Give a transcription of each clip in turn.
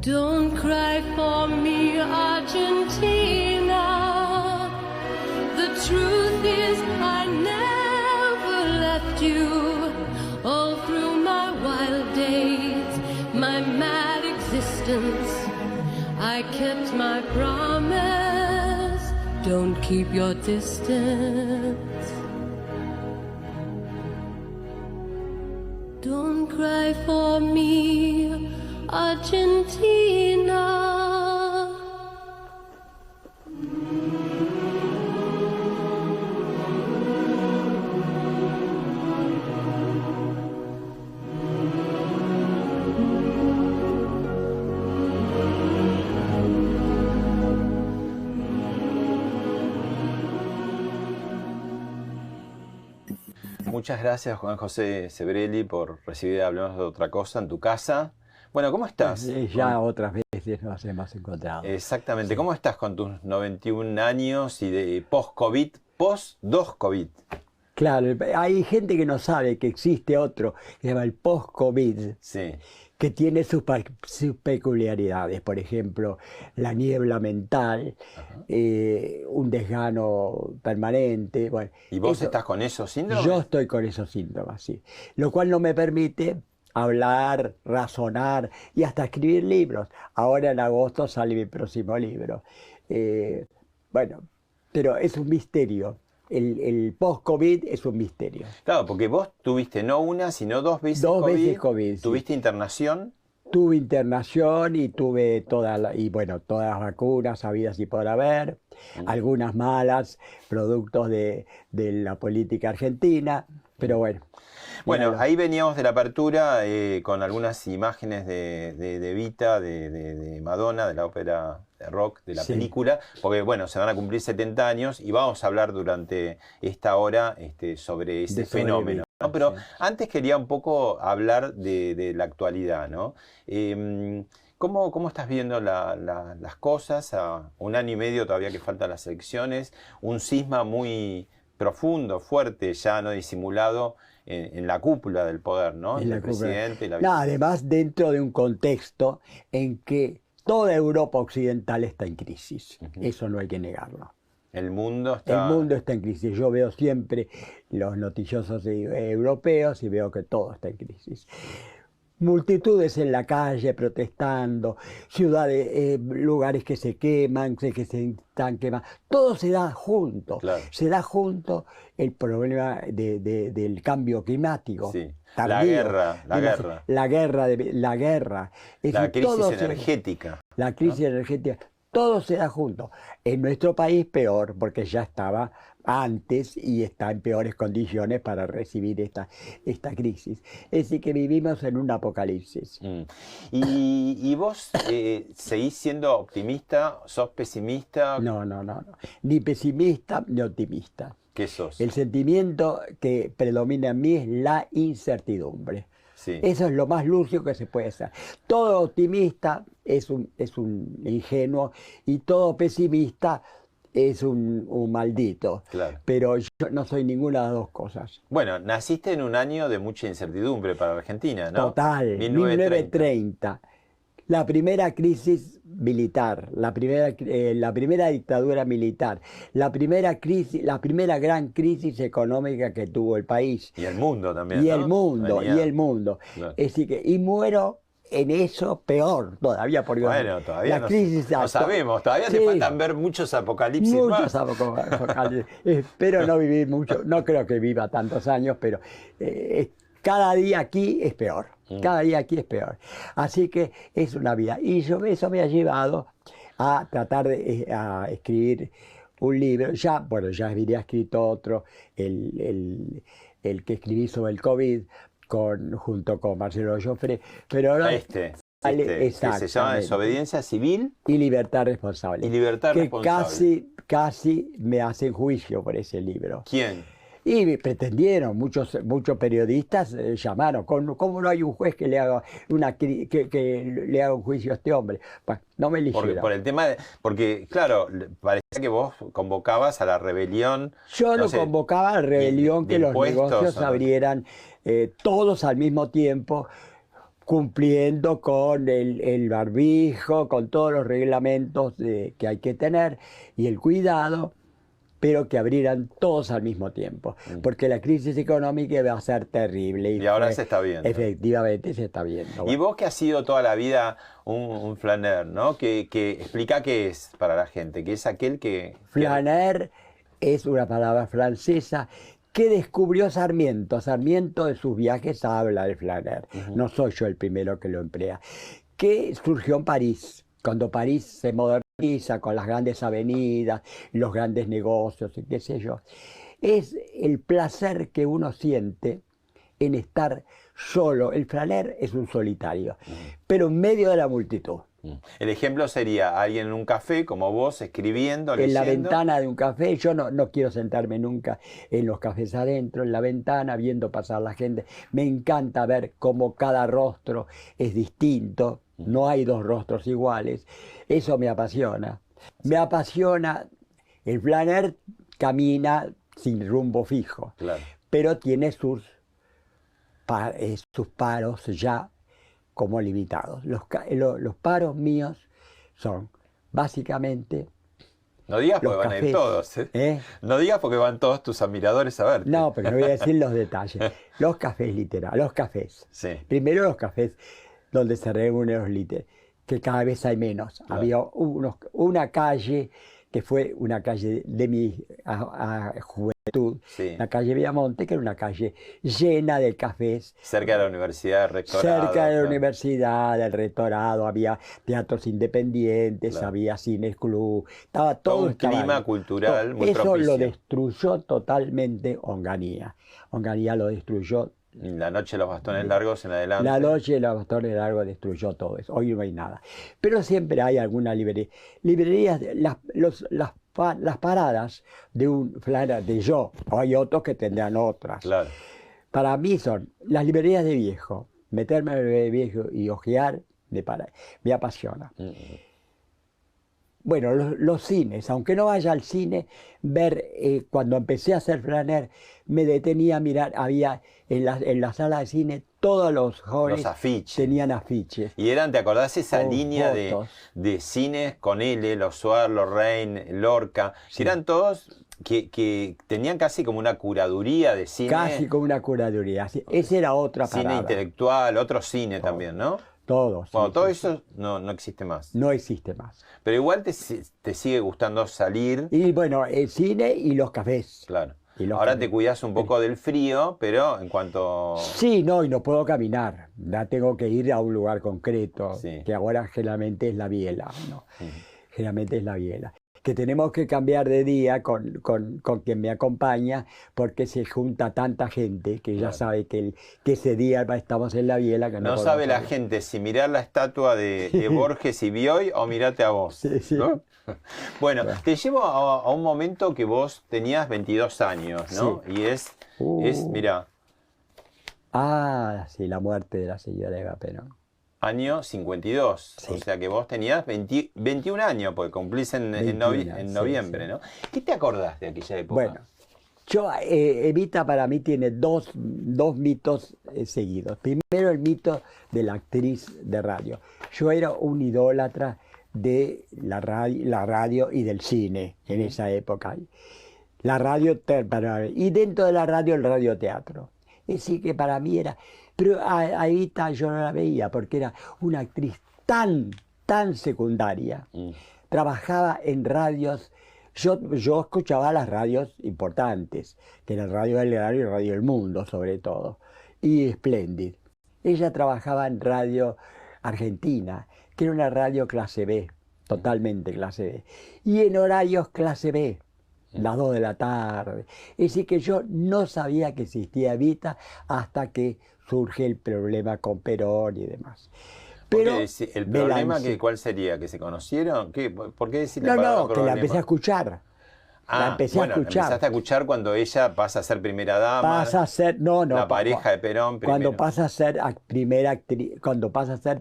Don't cry for me, Argentina. The truth is I never left you. All through my wild days, my mad existence, I kept my promise. Don't keep your distance. Don't cry for me, Argentina. Muchas gracias, Juan José Sebrelli, por recibir Hablemos de Otra Cosa en tu casa. Bueno, ¿cómo estás? Ya otras veces nos hemos encontrado. Exactamente. Sí. ¿Cómo estás con tus 91 años y de post-COVID, post-2 COVID? Claro, hay gente que no sabe que existe otro, que se llama el post-COVID, sí, que tiene sus peculiaridades. Por ejemplo, la niebla mental, un desgano permanente. Bueno, ¿y vos estás con esos síntomas? Yo estoy con esos síntomas, sí. Lo cual no me permite hablar, razonar y hasta escribir libros. Ahora en agosto sale mi próximo libro. Bueno, pero es un misterio. El post-COVID es un misterio. Claro, porque vos tuviste no una, sino dos veces COVID. Dos veces COVID. ¿Tuviste internación? Tuve internación y tuve todas las vacunas habidas y por haber, algunas malas, productos de la política argentina, pero bueno. Bueno, ahí veníamos de la apertura con algunas imágenes de Evita, de Madonna, de la ópera de rock, de la película, porque bueno, se van a cumplir 70 años y vamos a hablar durante esta hora sobre ese fenómeno, ¿no? Pero antes quería un poco hablar de la actualidad, ¿no? ¿Cómo estás viendo las cosas? A un año y medio todavía que faltan las elecciones, un cisma muy profundo, fuerte, ya no disimulado en la cúpula del poder, ¿no? El presidente y la vicepresidenta. Además, dentro de un contexto en que toda Europa occidental está en crisis. Eso no hay que negarlo. El mundo está en crisis. Yo veo siempre los noticiosos europeos y veo que todo está en crisis. Multitudes en la calle protestando, ciudades, lugares que se queman, que se están quemando. Todo se da junto. Claro. Se da junto el problema del cambio climático. Sí. La guerra. La crisis energética. La crisis energética. Todo se da junto. En nuestro país peor, porque ya estaba antes y está en peores condiciones para recibir esta crisis. Es decir, que vivimos en un apocalipsis. ¿Y vos seguís siendo optimista? ¿Sos pesimista? No. Ni pesimista ni optimista. ¿Qué sos? El sentimiento que predomina en mí es la incertidumbre. Sí. Eso es lo más lúcido que se puede hacer. Todo optimista es un ingenuo y todo pesimista es un maldito. Claro. Pero yo no soy ninguna de las dos cosas. Bueno, naciste en un año de mucha incertidumbre para Argentina, ¿no? Total, 1930. La primera crisis militar, la primera dictadura militar, la primera gran crisis económica que tuvo el país. Y el mundo también, Y ¿no? el mundo. Claro. Es decir que, y muero en eso peor todavía, porque bueno, todavía no sabemos, todavía te faltan ver muchos apocalipsis más. Apocalipsis. Espero no vivir mucho, no creo que viva tantos años, pero cada día aquí es peor. Cada día aquí es peor. Así que es una vida. Y eso me ha llevado a tratar a escribir un libro. Ya había escrito otro, el que escribí sobre el COVID, junto con Marcelo Joffre. Pero ahora que se llama Desobediencia Civil y Libertad Responsable. Casi me hacen juicio por ese libro. ¿Quién? Y pretendieron, muchos periodistas llamaron, ¿cómo no hay un juez que le haga un juicio a este hombre? Bueno, no me eligieron. Por el tema porque claro, parecía que vos convocabas a la rebelión. Yo no convocaba a la rebelión, que los negocios abrieran todos al mismo tiempo, cumpliendo con el barbijo, con todos los reglamentos que hay que tener y el cuidado, pero que abrieran todos al mismo tiempo, porque la crisis económica va a ser terrible. Y ahora se está viendo. Efectivamente se está viendo. Y vos que has sido toda la vida un flaner, ¿no? Que explica qué es para la gente, que es aquel que... Flaner es una palabra francesa que descubrió Sarmiento. Sarmiento de sus viajes habla de flaner. No soy yo el primero que lo emplea. Que surgió en París, cuando París se moderniza con las grandes avenidas, los grandes negocios y qué sé yo. Es el placer que uno siente en estar solo. El flaner es un solitario, pero en medio de la multitud. El ejemplo sería alguien en un café, como vos, escribiendo, En leyendo. la ventana de un café. Yo no quiero sentarme nunca en los cafés adentro, en la ventana, viendo pasar la gente. Me encanta ver cómo cada rostro es distinto. No hay dos rostros iguales. Eso me apasiona. Me apasiona. El flaner camina sin rumbo fijo, Claro. pero tiene sus paros ya como limitados. Los paros míos son básicamente... No digas porque Los van a ir cafés, todos. ¿eh? No digas porque van todos tus admiradores a verte. No, pero no voy a decir los detalles. Los cafés literal, los cafés. Sí. Primero los cafés donde se reúnen los literes, que cada vez hay menos. Claro. Había una calle que fue una calle de mi juventud, Sí. la calle Villamonte, que era una calle llena de cafés. Cerca de la universidad, del rectorado. Cerca de la claro. universidad, del rectorado, había teatros independientes, Claro. había cines club, estaba Todo todo un estaba clima ahí. cultural muy Eso propicio. lo destruyó totalmente Onganía. Onganía lo destruyó. La noche de los bastones largos en adelante. La noche de los bastones largos destruyó todo eso. Hoy no hay nada. Pero siempre hay alguna librería. Librerías, las paradas de un flaner de yo, o hay otros que tendrán otras. Claro. Para mí son las librerías de viejo. Meterme en la librería de viejo y hojear, me apasiona. Bueno, los cines, aunque no vaya al cine, ver, cuando empecé a hacer flaner, me detenía a mirar, había en la sala de cine, todos los jóvenes Los afiches. tenían afiches. Y eran, ¿te acordás esa Con línea fotos. de cines con L, los Suar, los Rein, Lorca? Sí. Que eran todos que tenían casi como una curaduría de cine. Casi como una curaduría. Esa era otra Cine parada. intelectual, otro cine también, ¿no? Todo, sí, Bueno, todo sí, eso no existe más. no existe más. Pero igual te sigue gustando salir. Y bueno, el cine y los cafés. Claro. Y los Ahora cafés. te cuidas un poco del frío, pero en cuanto... Sí, no, y no puedo caminar. Ya tengo que ir a un lugar concreto, Sí. que ahora generalmente es la biela, ¿no? Generalmente es la biela. Que tenemos que cambiar de día con quien me acompaña, porque se junta tanta gente que ya Claro. sabe que ese día estamos en la biela. Que No podemos sabe la salir. gente si mirar la estatua de Borges y Bioy o mirarte a vos. Sí, sí. ¿no? Bueno, te llevo a un momento que vos tenías 22 años, ¿no? Sí. Y es mira, Ah, sí, la muerte de la señora Eva Perón. año 52. Sí. O sea que vos tenías 21 años, porque cumplís en 21, sí, noviembre, sí. ¿no? ¿Qué te acordás de aquella época? Bueno, Evita para mí tiene dos mitos seguidos. Primero, el mito de la actriz de radio. Yo era un idólatra de la radio y del cine en esa época. La radio, y dentro de la radio, el radioteatro. Es decir, que para mí era... Pero a Evita yo no la veía porque era una actriz tan secundaria. Trabajaba en radios. Yo escuchaba las radios importantes, que era el Radio del Diario y el Radio del Mundo, sobre todo, y Splendid. Ella trabajaba en Radio Argentina, que era una radio clase B, totalmente clase B, y en horarios clase B, las 2 de la tarde. Es decir, que yo no sabía que existía Evita hasta que surge el problema con Perón y demás. Pero el problema, Melanzi- ¿cuál sería? ¿Que se conocieron? ¿Qué? ¿Por qué decir la No, palabra que la problema? empecé a escuchar. La empecé a escuchar. Empezaste a escuchar cuando ella pasa a ser primera dama. Pasa a ser, no, la pareja de Perón primero. Cuando pasa a ser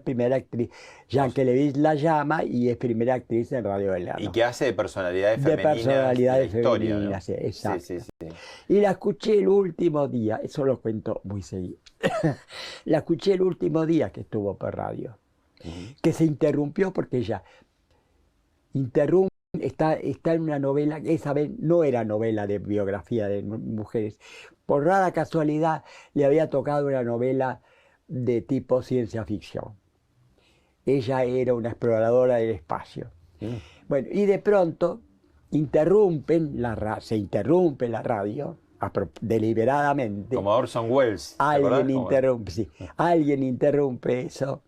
primera actriz, Jean Kelevich la llama y es primera actriz en Radio Belgrano. Y que hace de personalidades femeninas. Femeninas, sí, exacto. Sí. Y la escuché el último día, eso lo cuento muy seguido. La escuché el último día que estuvo por radio, que se interrumpió porque ella está en una novela, que esa vez no era novela de biografía de mujeres. Por rara casualidad le había tocado una novela de tipo ciencia ficción. Ella era una exploradora del espacio. Bueno, y de pronto se interrumpe la radio deliberadamente. Como Orson Welles. Alguien interrumpe eso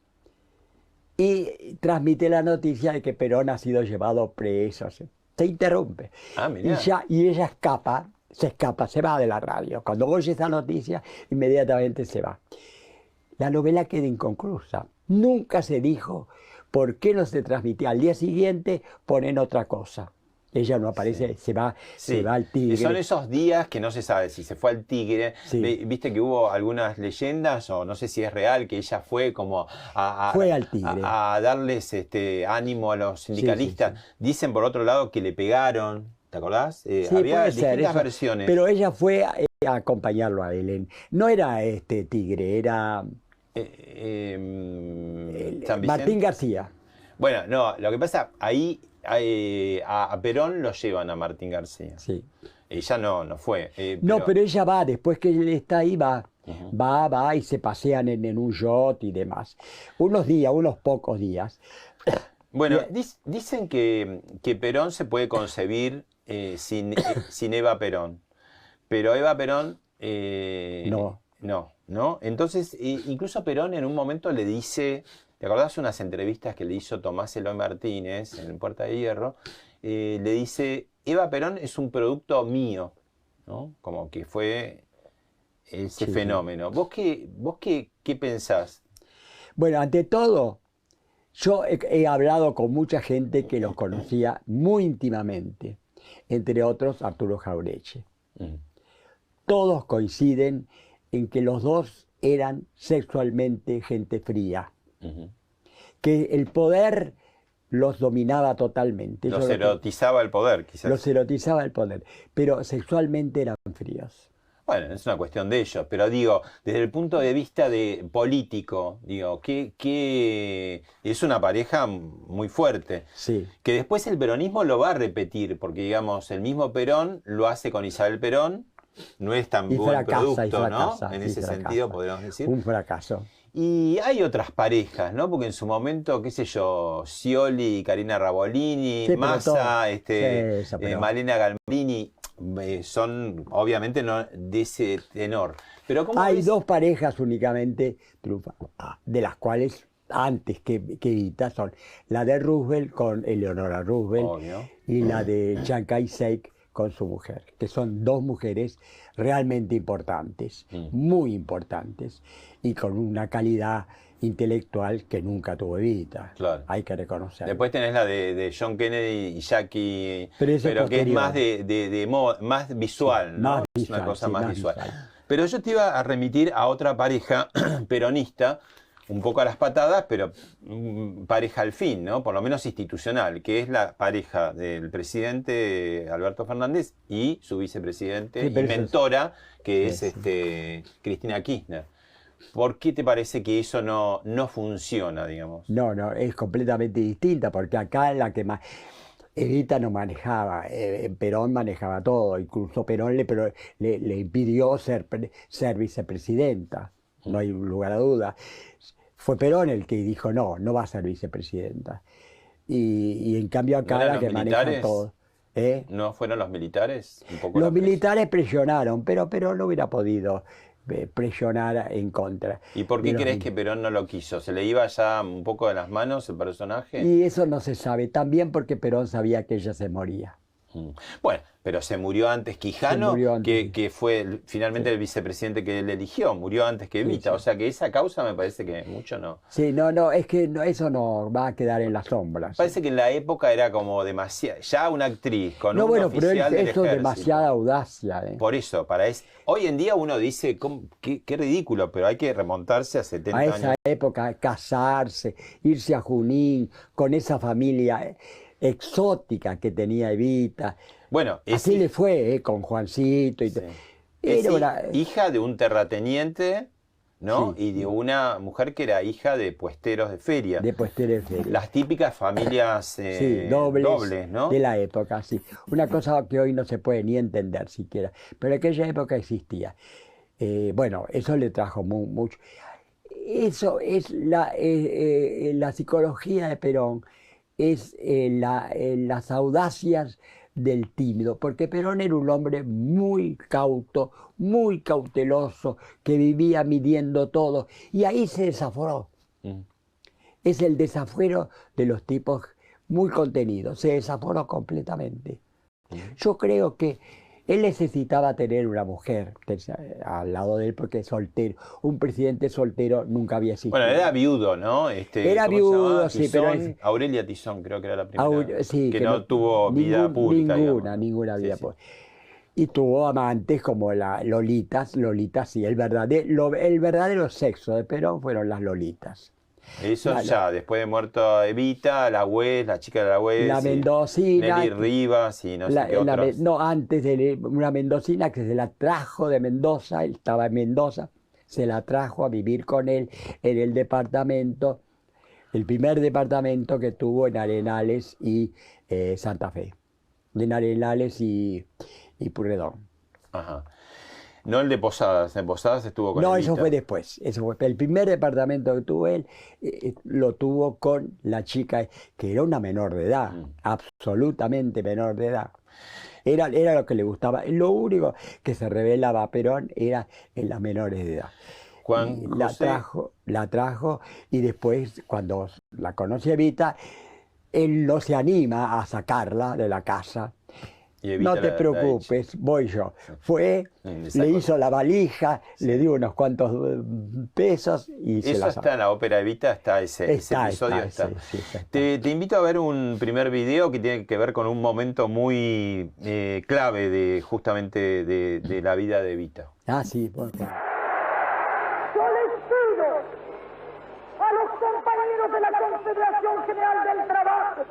y transmite la noticia de que Perón ha sido llevado preso. Se interrumpe. Y ella se va de la radio. Cuando oye esa noticia, inmediatamente se va. La novela queda inconclusa. Nunca se dijo por qué no se transmitía. Al día siguiente ponen otra cosa. Ella no aparece, se va al Tigre. Y son esos días que no se sabe si se fue al Tigre. Viste que hubo algunas leyendas, o no sé si es real, que ella fue como fue al Tigre. a darles ánimo a los sindicalistas. Dicen por otro lado que le pegaron, ¿te acordás? Había distintas versiones. Pero ella fue a acompañarlo a él. No era Tigre, era Martín García. Bueno, no, lo que pasa, ahí a Perón lo llevan a Martín García. Sí. Ella no fue. Pero ella va, después que él está ahí, va y se pasean en un yacht y demás. Unos pocos días. Bueno, dicen que Perón se puede concebir sin Eva Perón. Pero Eva Perón... No. Entonces, incluso Perón en un momento le dice... ¿Te acordás unas entrevistas que le hizo Tomás Eloy Martínez en Puerta de Hierro? Le dice, Eva Perón es un producto mío, ¿no? Como que fue ese fenómeno. ¿Vos qué pensás? Bueno, ante todo, yo he hablado con mucha gente que los conocía muy íntimamente, entre otros Arturo Jauretche. Todos coinciden en que los dos eran sexualmente gente fría. Que el poder los dominaba totalmente. Los erotizaba el poder, quizás. Los erotizaba el poder, pero sexualmente eran fríos. Bueno, es una cuestión de ellos, pero digo, desde el punto de vista político, digo, que es una pareja muy fuerte. Sí. Que después el peronismo lo va a repetir, porque digamos, el mismo Perón lo hace con Isabel Perón, no es tan buen producto, ¿no? En ese sentido, podríamos decir. Un fracaso. Y hay otras parejas, ¿no? Porque en su momento, qué sé yo, Scioli y Karina Rabolini, Massa, Malena Galmarini, son obviamente no de ese tenor. Pero hay dos parejas únicamente de las cuales antes que Evita son la de Roosevelt con Eleonora Roosevelt y la de Chiang Kai-shek con su mujer, que son dos mujeres realmente importantes, muy importantes, y con una calidad intelectual que nunca tuvo Evita. Claro. Hay que reconocerlo. Después tenés la de John Kennedy y Jackie, pero que es más más visual, ¿no? Es una cosa más visual. Pero yo te iba a remitir a otra pareja peronista, un poco a las patadas, pero pareja al fin, ¿no? Por lo menos institucional, que es la pareja del presidente Alberto Fernández y su vicepresidente y mentora, que es Cristina Kirchner. ¿Por qué te parece que eso no funciona, digamos? No, es completamente distinta, porque acá la que más... Evita no manejaba, Perón manejaba todo, incluso Perón le impidió ser vicepresidenta, no hay lugar a duda. Fue Perón el que dijo no va a ser vicepresidenta. Y en cambio acá la que maneja todo. ¿No fueron los militares? Los militares presionaron, pero Perón no hubiera podido presionar en contra. ¿Y por qué crees que Perón no lo quiso? ¿Se le iba ya un poco de las manos el personaje? Y eso no se sabe. También porque Perón sabía que ella se moría. Bueno, pero se murió antes Quijano, Se murió antes. que fue finalmente el vicepresidente que él eligió, murió antes que Evita, sí. o sea que esa causa me parece que mucho no. Sí, no, es que eso no va a quedar en las sombras. Parece que en la época era como demasiado, ya una actriz con No, un bueno, pero oficial del eso es ejército. demasiada audacia. Por eso, hoy en día uno dice, qué ridículo, pero hay que remontarse a 70 A años. esa época, casarse, irse a Junín con esa familia exótica que tenía Evita. Bueno, Así le fue, con Juancito. Sí. Es Era una- hija de un terrateniente, ¿no? Sí. Y de una mujer que era hija de puesteros de feria. de Puestero Feria. Las típicas familias Sí, dobles, ¿no? de la época, sí. Una cosa que hoy no se puede ni entender siquiera, pero en aquella época existía. Bueno, eso le trajo mucho. Eso es la psicología de Perón, es las audacias del tímido, porque Perón era un hombre muy cauto, muy cauteloso, que vivía midiendo todo, y ahí se desaforó. Es el desafuero de los tipos muy contenidos, se desaforó completamente. Yo creo que él necesitaba tener una mujer al lado de él porque es soltero. Un presidente soltero nunca había existido. Bueno, era viudo, ¿no? Era ¿cómo se viudo, llamaba? sí, pero Tizón, Aurelia Tizón, creo que era la primera. Sí, que no tuvo vida pública. Ninguna vida Sí. pública. Y tuvo amantes como la Lolitas, sí, el verdadero sexo de Perón fueron las Lolitas. Eso Claro. ya, después de muerto Evita, la Güez, la chica de la Güez. La mendocina. Nelly Rivas y no sé qué otras. No, antes de una mendocina que se la trajo de Mendoza, él estaba en Mendoza, se la trajo a vivir con él en el departamento, el primer departamento que tuvo en Arenales y Santa Fe. En Arenales y Purredón. Ajá. No el de Posadas, en Posadas estuvo con No, Evita. eso fue después. El primer departamento que tuvo él lo tuvo con la chica que era una menor de edad, absolutamente menor de edad. Era lo que le gustaba. Lo único que se revelaba a Perón era en las menores de edad. Juan Y José. la trajo y después, cuando la conoce Evita, él no se anima a sacarla de la casa. Y Evita No te la preocupes, voy yo. Fue, Le sacó. le hizo la valija, le dio unos cuantos pesos y se Eso la está sacó. en la ópera Evita, ese episodio está. Sí, está. Te invito a ver un primer video que tiene que ver con un momento muy clave justamente de la vida de Evita. Ah, sí, bueno. Yo les pido a los compañeros de la Confederación General del Trabajo,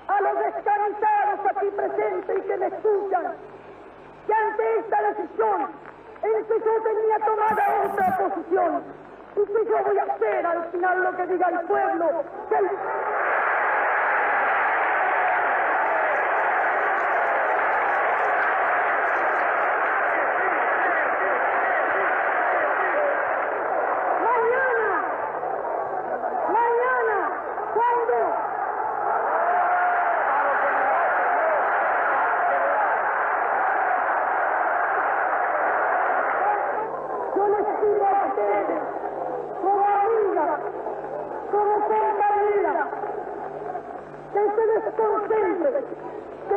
a los descansados aquí presentes y que me escuchan, que ante esta decisión en que yo tenía tomada otra posición y que yo voy a hacer al final lo que diga el pueblo, que el... Mañana, ¿cuándo? Yo les pido a ustedes, como amigas, como compañeras, que se desconcentren, que...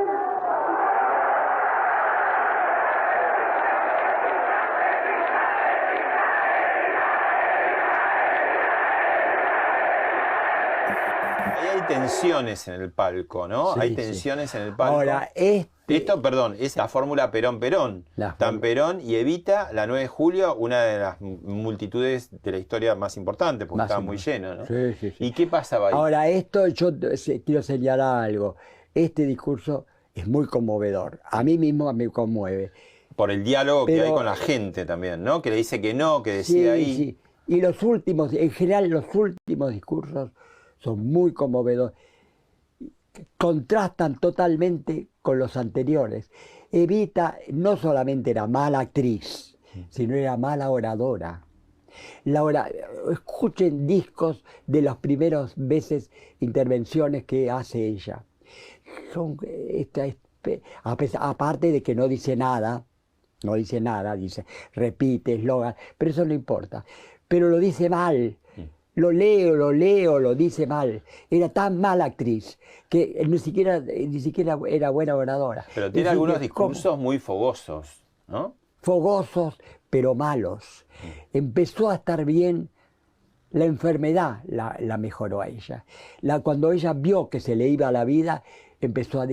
Ahí hay tensiones en el palco, ¿no? Sí, Hay sí. tensiones en el palco. Ahora, Esto, perdón, es la fórmula Perón-Perón. La Tan fórmula. Perón y Evita, la 9 de julio, una de las multitudes de la historia más importante, porque Más estaba muy importante. lleno, ¿no? Sí, sí, sí. ¿Y qué pasaba ahí? Ahora, yo quiero señalar algo. Este discurso es muy conmovedor. A mí mismo me conmueve. Por el diálogo que Pero- hay con la gente también, ¿no? Que le dice que no, que decide ahí. Sí. Y los últimos, en general, los últimos discursos son muy conmovedores. Contrastan totalmente con los anteriores. Evita no solamente era mala actriz, sino era mala oradora. Escuchen discos de las primeras veces intervenciones que hace ella. Aparte de que no dice nada, dice, repite, eslogan, pero eso no importa. Pero lo dice mal, lo leo, lo dice mal. Era tan mala actriz que ni siquiera era buena oradora. Pero tiene Es decir, algunos que discursos muy fogosos, ¿no? fogosos, pero malos. Empezó a estar bien. La enfermedad la mejoró a ella. Cuando ella vio que se le iba la vida, empezó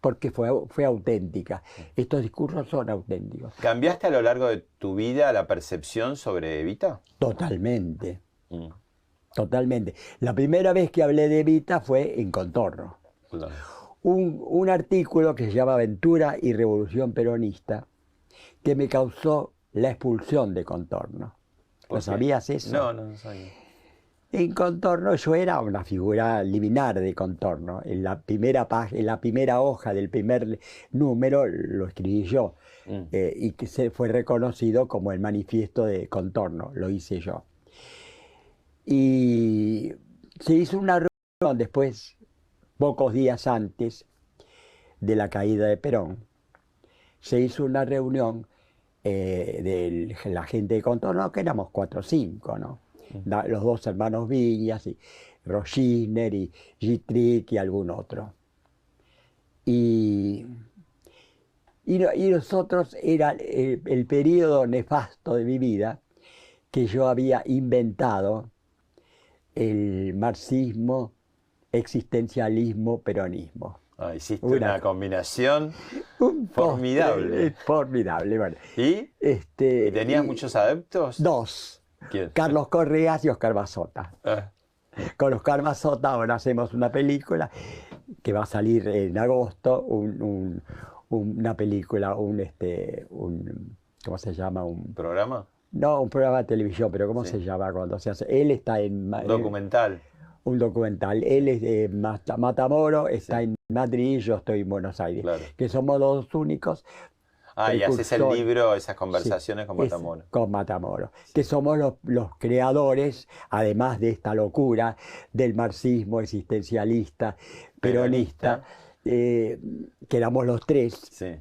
porque fue auténtica. Estos discursos son auténticos. ¿Cambiaste a lo largo de tu vida la percepción sobre Evita? Totalmente, Mm, totalmente. La primera vez que hablé de Evita fue en Contorno. claro. Un artículo que se llama Aventura y Revolución Peronista, que me causó la expulsión de Contorno. ¿Por ¿Lo qué? sabías eso? No sabía. En Contorno yo era una figura liminar de Contorno. En la primera hoja del primer número lo escribí yo. Y que se fue reconocido como el manifiesto de Contorno, lo hice yo. Y se hizo una reunión después, pocos días antes de la caída de Perón. Se hizo una reunión de la gente de Contorno, que éramos 4 o 5, ¿no? Los dos hermanos Viñas, y Roginer, y Gitric y algún otro. Y nosotros era el periodo nefasto de mi vida que yo había inventado el marxismo, existencialismo, peronismo. Ah, hiciste una combinación Un formidable. Formidable, bueno. ¿Y tenías muchos adeptos? 2. ¿Quién? Carlos Correas y Oscar Bazota. Ah, Con Oscar Bazota ahora hacemos una película que va a salir en agosto, una película, ¿cómo se llama? ¿programa? No, un programa de televisión, pero ¿cómo se llama cuando se hace? Él está en... ¿Documental? Un documental. Él es de Matamoros, está en Madrid, yo estoy en Buenos Aires. Claro. Que somos los únicos. Ah, y haces el precursores. libro, esas conversaciones con Es Matamoros. con Matamoros. Que somos los creadores, además de esta locura del marxismo existencialista, peronista, que éramos los 3. Sí.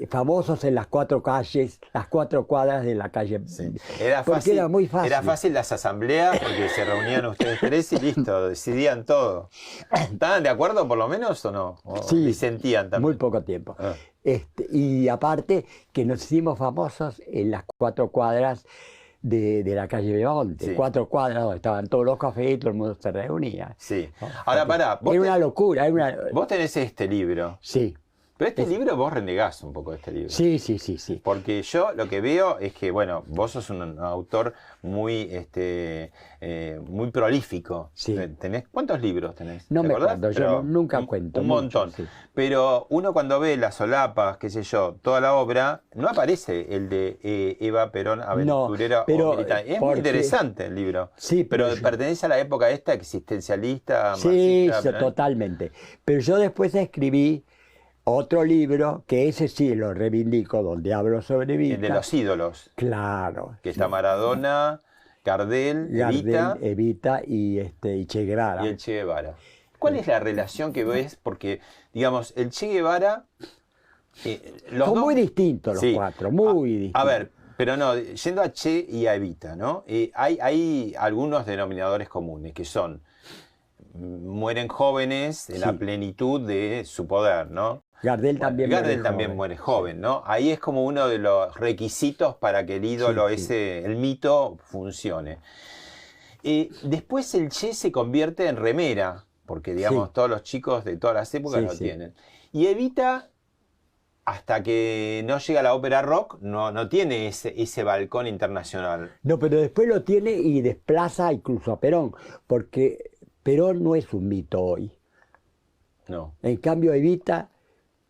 Famosos en las 4 calles, las 4 cuadras de la calle. Sí. Era Porque fácil, era muy fácil. Era fácil las asambleas porque se reunían ustedes 3 y listo, decidían todo. ¿Estaban de acuerdo por lo menos o no? ¿O Sí, disentían también? muy poco tiempo. Ah. Y aparte que nos hicimos famosos en las 4 cuadras de la calle Bemonte. Sí. 4 cuadras donde estaban todos los cafés y todo el mundo se reunía. Sí. Ahora, pará. Era una locura. Vos tenés este libro. Sí. Pero este libro vos renegás un poco de este libro. Sí. Porque yo lo que veo es que, bueno, vos sos un autor muy, muy prolífico. Sí. ¿Cuántos libros tenés? No ¿Te me acordás? acuerdo, yo nunca cuento. Un mucho, montón. sí. Pero uno cuando ve las solapas, qué sé yo, toda la obra, no aparece el de Eva Perón, aventurera pero, o militante. Es muy porque- interesante el libro. Sí, pero pero yo- pertenece a la época esta existencialista, Sí, marxista, totalmente. Pero yo después escribí otro libro, que ese sí lo reivindico, donde hablo sobre Evita. el de los ídolos. Claro. Que está Maradona, Gardel, Evita Evita y Che Guevara. y el Che Guevara. ¿Cuál es la relación que ves? Porque, digamos, el Che Guevara... los Son dos- muy distintos los Sí. 4, muy distintos. A ver, pero no, yendo a Che y a Evita, ¿no? Hay algunos denominadores comunes que son, mueren jóvenes en la Sí. plenitud de su poder, ¿no? Gardel también Gardel también muere joven, ¿no? Ahí es como uno de los requisitos para que el ídolo Sí. el mito, funcione. Después el Che se convierte en remera, porque digamos Sí. todos los chicos de todas las épocas Sí, lo sí. tienen. Y Evita, hasta que no llega la ópera rock, no tiene ese balcón internacional. No, pero después lo tiene y desplaza incluso a Perón, porque Perón no es un mito hoy. No. En cambio, Evita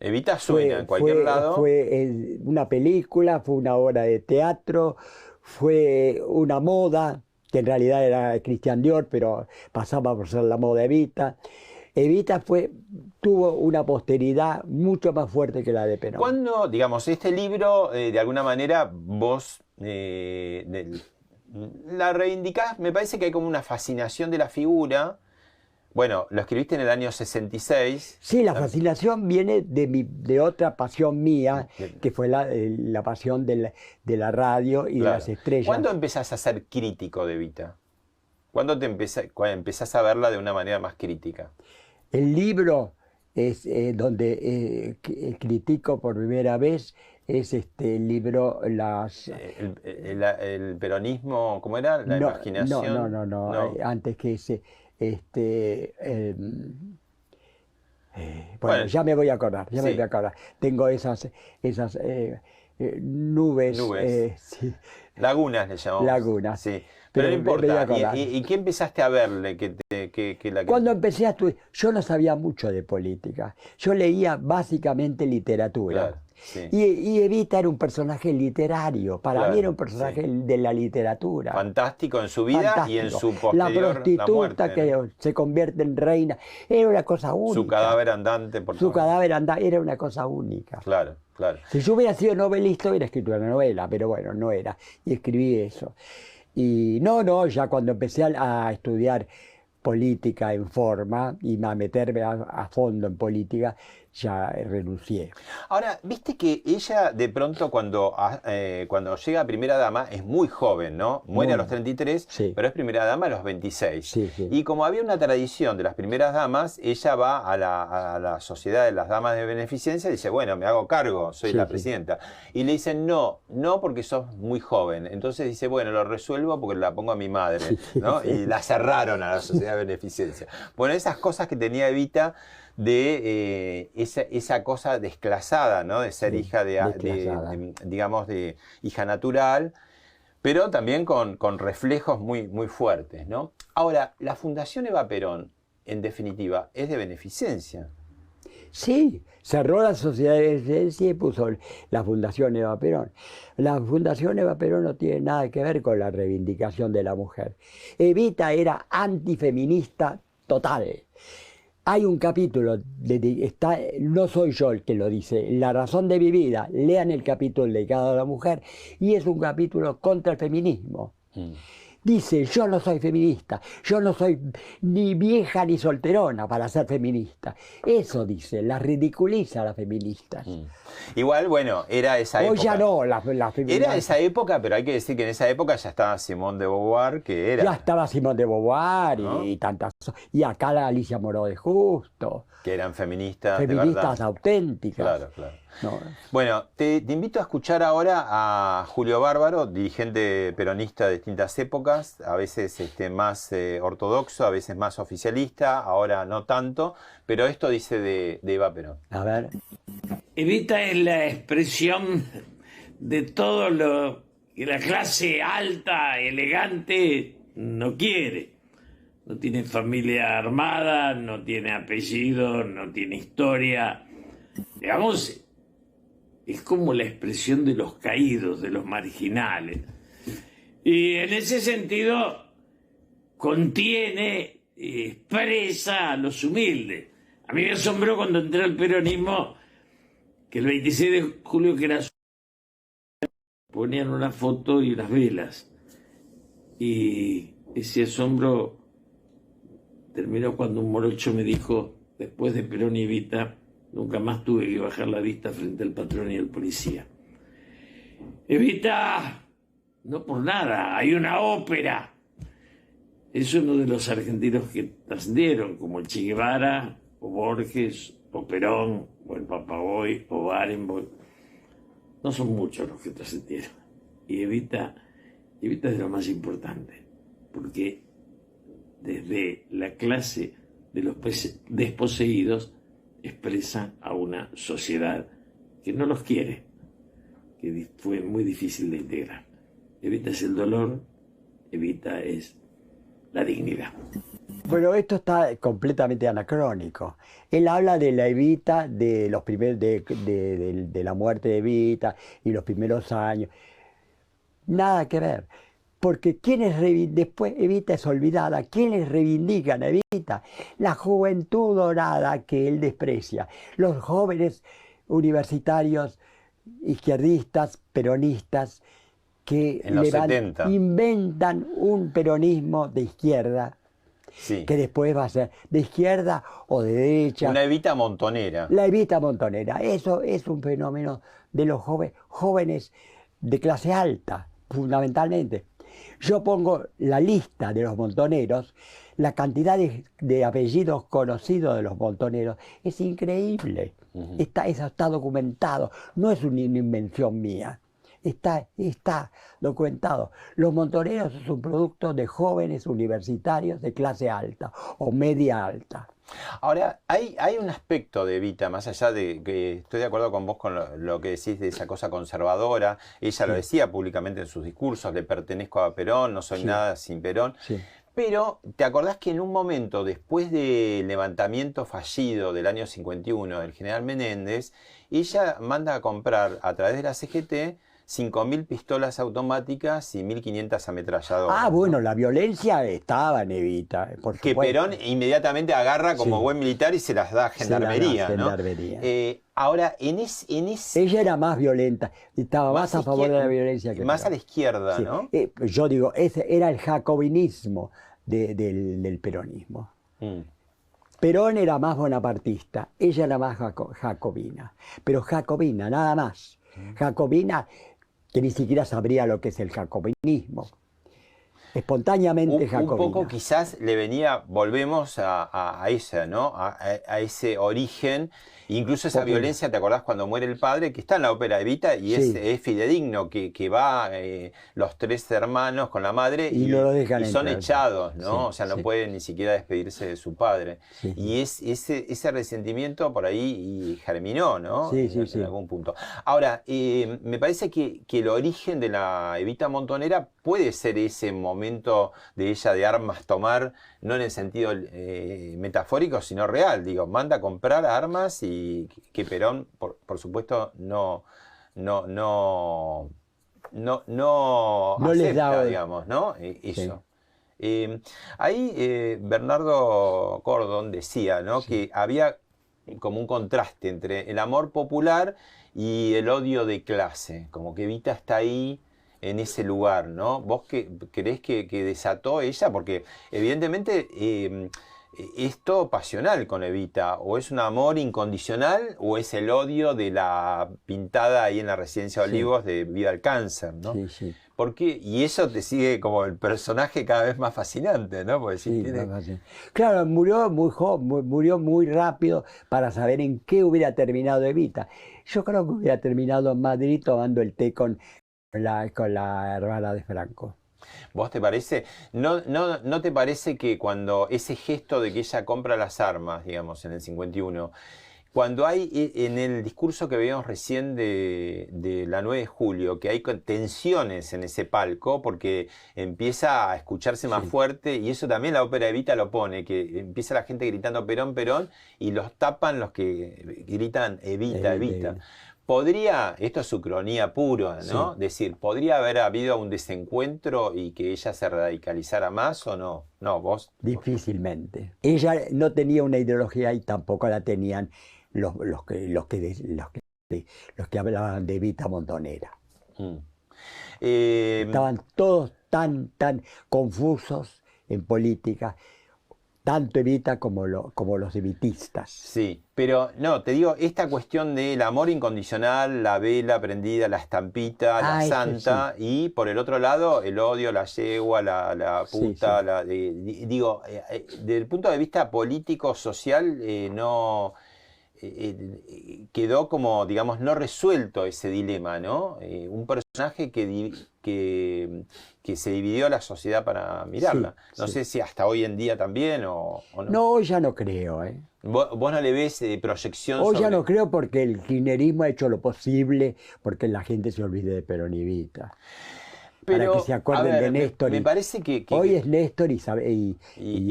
Evita suena en cualquier lado. fue una película, fue una obra de teatro, fue una moda, que en realidad era Christian Dior, pero pasaba por ser la moda Evita. Evita tuvo una posteridad mucho más fuerte que la de Perón. Cuando, digamos, este libro, de alguna manera, vos la reivindicás, me parece que hay como una fascinación de la figura. Bueno, lo escribiste en el año 66. Sí, la fascinación viene de otra pasión mía, que fue la pasión de la radio y de Claro. las estrellas. ¿Cuándo empezás a ser crítico de Evita? ¿Cuándo empezás a verla de una manera más crítica? El libro es donde critico por primera vez, es el libro El peronismo, ¿cómo era? La imaginación. No. Antes que ese, bueno, ya me voy a acordar, me voy a acordar. Tengo esas nubes. Sí. Lagunas le llamamos. Lagunas. Sí. Pero no importa. ¿Y qué empezaste a verle? Cuando empecé a estudiar, yo no sabía mucho de política. Yo leía básicamente literatura. Claro, sí. Y Evita era un personaje literario. Para mí era un personaje de la literatura. Fantástico en su vida y en su posterior, la prostituta muerte, que ¿no? se convierte en reina. Era una cosa única. Su cadáver andante. Era una cosa única. Claro, claro. Si yo hubiera sido novelista, hubiera escrito una novela, pero bueno, no era. Y escribí eso. Y ya cuando empecé a estudiar política en forma y a meterme a fondo en política, ya renuncié. Ahora, viste que ella de pronto cuando llega a primera dama es muy joven, ¿no? Muere a los 33, sí. Pero es primera dama a los 26. Sí. Y como había una tradición de las primeras damas, ella va a la sociedad de las damas de beneficencia y dice, bueno, me hago cargo, soy la presidenta. Y le dicen, no porque sos muy joven. Entonces dice, bueno, lo resuelvo porque la pongo a mi madre, ¿no? Y la cerraron a la sociedad de beneficencia. Bueno, esas cosas que tenía Evita de esa cosa desclasada, ¿no? De ser hija digamos, de hija natural, pero también con reflejos muy, muy fuertes, ¿no? Ahora, la Fundación Eva Perón, en definitiva, es de beneficencia. Sí, cerró la sociedad de beneficencia y puso la Fundación Eva Perón. La Fundación Eva Perón no tiene nada que ver con la reivindicación de la mujer. Evita era antifeminista total. Hay un capítulo, no soy yo el que lo dice, La razón de mi vida, lean el capítulo dedicado a la mujer, y es un capítulo contra el feminismo. Dice, yo no soy feminista, yo no soy ni vieja ni solterona para ser feminista. Eso dice, la ridiculiza a las feministas. Igual, bueno, era esa época. Hoy ya no, las feministas. Era esa época, pero hay que decir que en esa época ya estaba Simone de Beauvoir, que era... Ya estaba Simone de Beauvoir, ¿no? y tantas... Y acá la Alicia Moró de Justo. Que eran feministas de Feministas verdad. auténticas. Claro. No. Bueno, te invito a escuchar ahora a Julio Bárbaro, dirigente peronista de distintas épocas, a veces más ortodoxo, a veces más oficialista, ahora no tanto, pero esto dice de Eva Perón. A ver. Evita es la expresión de todo lo que la clase alta, elegante, no quiere. No tiene familia armada, no tiene apellido, no tiene historia. Digamos, es como la expresión de los caídos, de los marginales. Y en ese sentido contiene, expresa a los humildes. A mí me asombró cuando entré al peronismo que el 26 de julio, que era ponían una foto y unas velas. Y ese asombro terminó cuando un morocho me dijo, después de Perón y Evita, nunca más tuve que bajar la vista frente al patrón y al policía. Evita, no por nada, hay una ópera. Es uno de los argentinos que trascendieron, como el Che Guevara, o Borges, o Perón, o el Papagoy, o Barenboim. No son muchos los que trascendieron. Y Evita es de lo más importante, porque desde la clase de los desposeídos expresa a una sociedad que no los quiere, que fue muy difícil de integrar. Evita es el dolor, Evita es la dignidad. Bueno, esto está completamente anacrónico. Él habla de la Evita, de los primeros, de la muerte de Evita y los primeros años. Nada que ver. Porque después Evita es olvidada. ¿Quiénes reivindican a Evita? La juventud dorada que él desprecia. Los jóvenes universitarios, izquierdistas, peronistas, que inventan un peronismo de izquierda, sí, que después va a ser de izquierda o de derecha. Una Evita montonera. La Evita montonera. Eso es un fenómeno de los jóvenes de clase alta, fundamentalmente. Yo pongo la lista de los montoneros, la cantidad de apellidos conocidos de los montoneros, es increíble. Eso está documentado, no es una invención mía. Está documentado. Los montoneros son un producto de jóvenes universitarios de clase alta o media alta. Ahora, hay un aspecto de Evita, más allá de que estoy de acuerdo con vos con lo que decís de esa cosa conservadora. Ella lo decía públicamente en sus discursos: le pertenezco a Perón, no soy nada sin Perón. Sí. Pero, ¿te acordás que en un momento, después del levantamiento fallido del año 51 del general Menéndez, ella manda a comprar a través de la CGT 5.000 pistolas automáticas y 1.500 ametralladoras? Ah, bueno, la violencia estaba en Evita, por que supuesto. Perón inmediatamente agarra como buen militar y se las da a Gendarmería, Se las da a ¿no? Gendarmería. Ahora, en ese Ella era más violenta, estaba más a favor de la violencia que más a Perón. la izquierda, Sí. ¿no? Yo digo, ese era el jacobinismo del peronismo. Perón era más bonapartista, ella era más jacobina. Pero jacobina, nada más. Jacobina, que ni siquiera sabría lo que es el jacobinismo. Espontáneamente jacobina. Un poco quizás le venía, volvemos a esa, ¿no? A ese origen, incluso esa violencia. ¿Te acordás cuando muere el padre? Que está en la ópera Evita y Sí. es fidedigno, que va los tres hermanos con la madre Y no lo dejan y son entrar. echados, ¿no? Sí, O sea, no sí. pueden ni siquiera despedirse de su padre. Sí. Y ese resentimiento por ahí germinó, ¿no? Sí, en sí. algún punto. Ahora, me parece que el origen de la Evita Montonera puede ser ese momento de ella de armas tomar, no en el sentido metafórico, sino real. Digo, manda a comprar armas y que Perón, por supuesto, no les acepta, da, digamos, ¿no? Eso. Sí. Ahí Bernardo Cordon decía, ¿no? Sí. Que había como un contraste entre el amor popular y el odio de clase, como que Evita está ahí en ese lugar, ¿no? ¿Vos creés que desató ella? Porque evidentemente es todo pasional con Evita, o es un amor incondicional o es el odio de la pintada ahí en la Residencia de Olivos de Vida al Cáncer, ¿no? Sí, sí. Y eso te sigue como el personaje cada vez más fascinante, ¿no? Porque Sí, tiene... Claro, murió muy joven, murió muy rápido para saber en qué hubiera terminado Evita. Yo creo que hubiera terminado en Madrid tomando el té con la hermana de Franco. ¿Vos te parece? ¿No te parece que cuando ese gesto de que ella compra las armas, digamos, en el 51, cuando hay en el discurso que veíamos recién de la 9 de julio, que hay tensiones en ese palco, porque empieza a escucharse más fuerte, y eso también la ópera Evita lo pone, que empieza la gente gritando Perón, Perón, y los tapan los que gritan Evita, Evita. Podría, esto es ucronía puro, ¿no? Sí. Decir, ¿podría haber habido un desencuentro y que ella se radicalizara más o no? No, vos... Difícilmente. Ella no tenía una ideología y tampoco la tenían los que hablaban de Evita Montonera. Estaban todos tan confusos en política, tanto Evita como los evitistas. Sí, pero no, te digo, esta cuestión del amor incondicional, la vela prendida, la estampita, la santa, y por el otro lado el odio, la yegua, la puta, digo, desde el punto de vista político, social, no... quedó como, digamos, no resuelto ese dilema, ¿no? Un personaje que se dividió la sociedad para mirarla. No sé si hasta hoy en día también o no. No, ya no creo, ¿eh? ¿Vos no le ves proyección Hoy sobre...? ya no creo porque el kirchnerismo ha hecho lo posible porque la gente se olvide de Perón y Evita. Para que se acuerden de Néstor. Me parece que hoy es Néstor y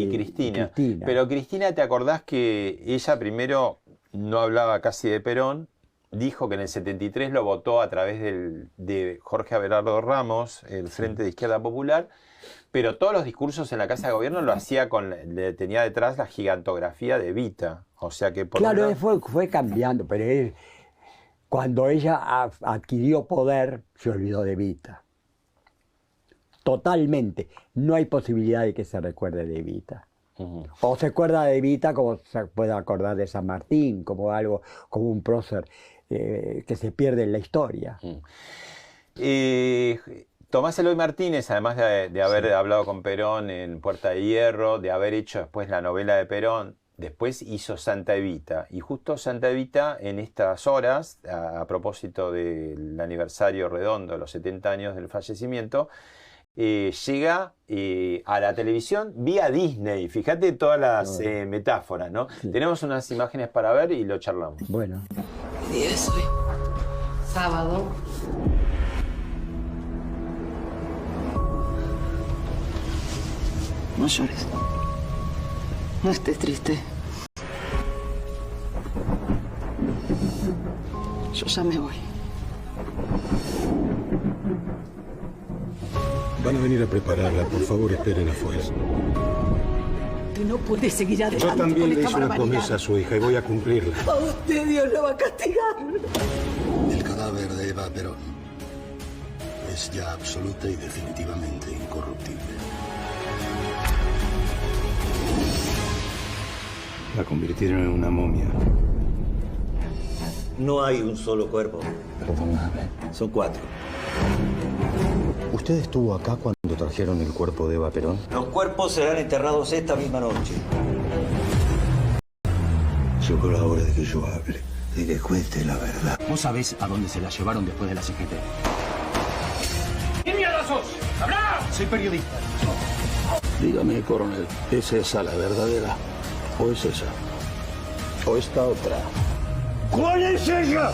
Cristina. Pero Cristina, ¿te acordás que ella primero no hablaba casi de Perón? Dijo que en el 73 lo votó a través de Jorge Abelardo Ramos, el Frente de Izquierda Popular, pero todos los discursos en la Casa de Gobierno lo hacía tenía detrás la gigantografía de Evita. O sea que claro, fue cambiando, pero cuando ella adquirió poder, se olvidó de Evita. Totalmente. No hay posibilidad de que se recuerde de Evita. O se acuerda de Evita como se puede acordar de San Martín, como un prócer que se pierde en la historia. Tomás Eloy Martínez, además de haber hablado con Perón en Puerta de Hierro, de haber hecho después la novela de Perón, después hizo Santa Evita. Y justo Santa Evita, en estas horas, a propósito del aniversario redondo de los 70 años del fallecimiento, llega a la televisión vía Disney. Fíjate todas las metáforas, ¿no? Sí. Tenemos unas imágenes para ver y lo charlamos. Bueno. ¿Qué día es hoy? Sábado. No llores. No estés triste. Yo ya me voy. Van a venir a prepararla. Por favor, esperen afuera. Tú no puedes seguir adelante. Yo también con le esta hice una barbaridad. promesa a su hija y voy a cumplirla. A usted Dios lo va a castigar. El cadáver de Eva Perón es ya absoluta y definitivamente incorruptible. La convirtieron en una momia. No hay un solo cuerpo. Perdóname. Son 4. ¿Usted estuvo acá cuando trajeron el cuerpo de Eva Perón? Los cuerpos serán enterrados esta misma noche. Llegó la hora de que yo hable y le cuente la verdad. ¿Vos sabés a dónde se la llevaron después de la CGT? ¿Qué mierda sos? ¡Hablá! Soy periodista. Dígame, coronel, ¿es esa la verdadera? ¿O es esa? ¿O esta otra? ¿Cuál es ella?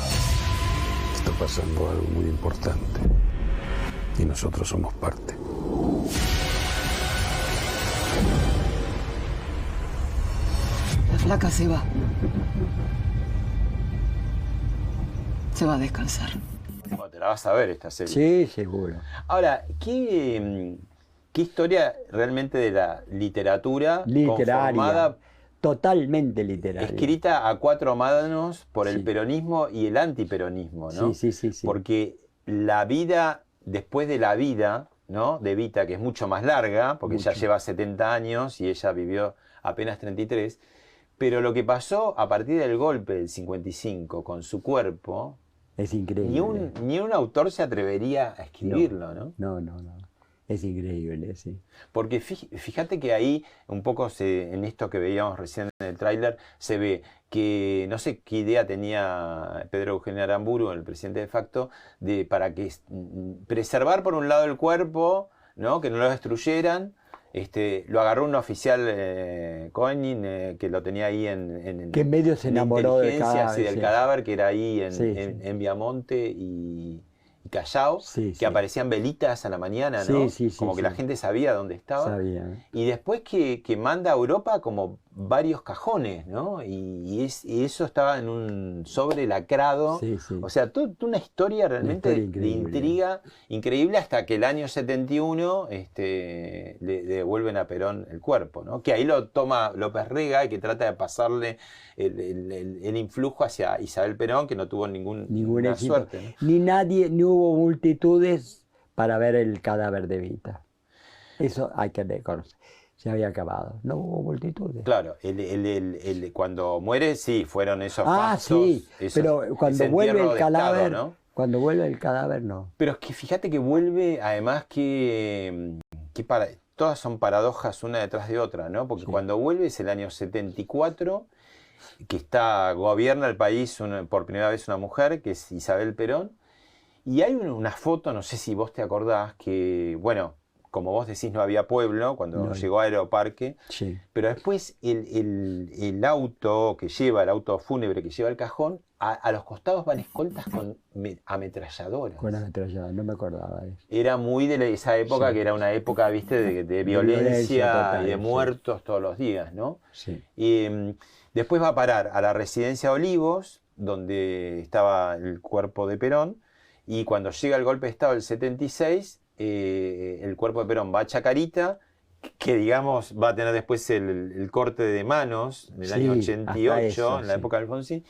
Está pasando algo muy importante. Y nosotros somos parte. La flaca se va. Se va a descansar. Bueno, te la vas a ver esta serie. Sí, seguro. Ahora, ¿qué historia realmente de la literatura Literaria. conformada, Totalmente literaria. escrita a 4 manos por el Sí. peronismo y el antiperonismo, ¿no? Sí. Porque la vida después de la vida, ¿no?, de Evita, que es mucho más larga, porque ella lleva 70 años y ella vivió apenas 33, pero lo que pasó a partir del golpe del 55 con su cuerpo, Es increíble. ni un autor se atrevería a escribirlo, ¿no? No. Es increíble, sí. Porque fíjate que ahí, un poco en esto que veíamos recién en el tráiler, se ve que, no sé qué idea tenía Pedro Eugenio Aramburu, el presidente de facto, para que preservar por un lado el cuerpo, ¿no?, que no lo destruyeran. Lo agarró un oficial Koenig, que lo tenía ahí Que en medio se enamoró del inteligencia, cadáver, sí, del sí. cadáver, que era ahí Sí. en Viamonte y Callao, Sí, que sí. aparecían velitas a la mañana, ¿no? Sí, Como que la gente sabía dónde estaba. Sabía. Y después que manda a Europa como varios cajones, ¿no? Y eso estaba en un sobre lacrado. Sí. O sea, toda una historia realmente Una historia de increíble. intriga increíble, hasta que el año 71 le devuelven a Perón el cuerpo, ¿no? Que ahí lo toma López Rega y que trata de pasarle el influjo hacia Isabel Perón, que no tuvo Ningún ninguna éxito. suerte, ¿no? Ni hubo multitudes para ver el cadáver de Evita. Eso hay que reconocer. Se había acabado. No hubo multitudes. Claro, cuando muere, sí, fueron esos Ah, fastos, sí, pero cuando ese vuelve entierro el de Estado, cadáver, ¿no? cuando vuelve el cadáver, no. Pero es que fíjate que vuelve, además todas son paradojas una detrás de otra, ¿no? Porque cuando vuelve es el año 74, que gobierna el país por primera vez una mujer, que es Isabel Perón, y hay una foto, no sé si vos te acordás, que, bueno, como vos decís, no había pueblo cuando llegó a Aeroparque, Sí. pero después el auto que lleva, el auto fúnebre que lleva el cajón, a los costados van escoltas con ametralladoras. Con ametrallada, no me acordaba de eso. Era muy de esa época, Sí. que era una época, viste, de violencia violencia total, y de sí. muertos todos los días, ¿no? Sí. Y después va a parar a la residencia Olivos, donde estaba el cuerpo de Perón, y cuando llega el golpe de Estado del 76, el cuerpo de Perón va a Chacarita, que digamos va a tener después el corte de manos del Sí, año hasta 88, eso, en la sí. época de Alfonsín,